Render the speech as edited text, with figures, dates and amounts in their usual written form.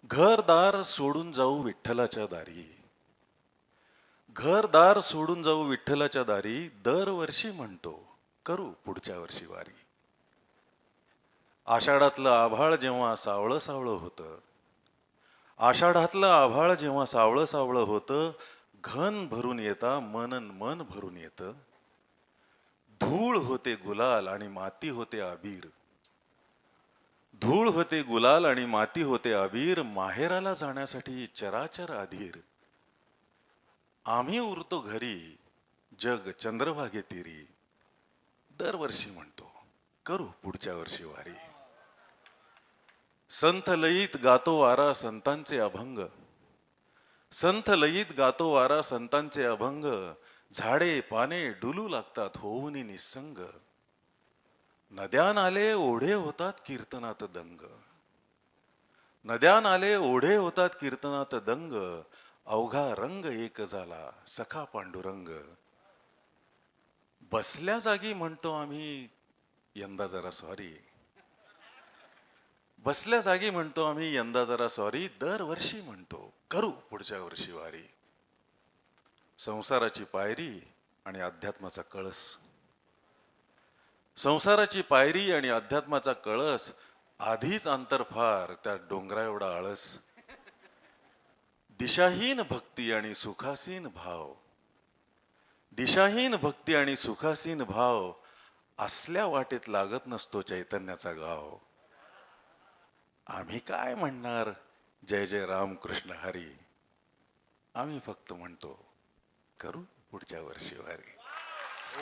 घरदार सोडून जाऊ विठ्ठलाच्या दारी. घरदार सोडून जाऊ विठ्ठलाच्या दारी. दरवर्षी म्हणतो करू पुढच्या वर्षी वारी. आषाढातलं आभाळ जेव्हा सावळं सावळं होतं, आषाढातलं आभाळ जेव्हा सावळं सावळं होतं, घन भरून येता मन मन भरून येतं. धूळ होते गुलाल आणि माती होते अबीर. धूळ होते गुलाल आणि माती होते अबीर. माहेराला जाण्यासाठी चराचर अधीर. आम्ही उरतो घरी जग चंद्रभागे तिरी. दरवर्षी म्हणतो करू पुढच्या वर्षी वारी. संथ लयीत गातो वारा संतांचे अभंग. संथ लयीत गातो वारा संतांचे अभंग. झाडे पाने डुलू लागतात होऊन निसंग. नद्या नाले ओढे होतात कीर्तनात दंग. नद्या नाले ओढे होतात कीर्तनात दंग. अवघा रंग एक झाला सखा पांडुरंग. बसल्या जागी म्हणतो आम्ही यंदा जरा सॉरी. बसल्या जागी म्हणतो आम्ही यंदा जरा सॉरी. दरवर्षी म्हणतो करू पुढच्या वर्षी वारी. संसाराची पायरी आणि अध्यात्माचा कळस. संसाराची पायरी आणि अध्यात्माचा कळस. आधीच अंतर फार त्या डोंगरा एवढा आळस. दिशाहीन भक्ती आणि सुखासीन भाव. दिशाहीन भक्ती आणि सुखासीन भाव. असल्या वाटेत लागत नसतो चैतन्याचा गाव. आम्ही काय म्हणणार जय जय राम कृष्ण हरी. आम्ही फक्त म्हणतो करू पुढच्या वर्षी वारी.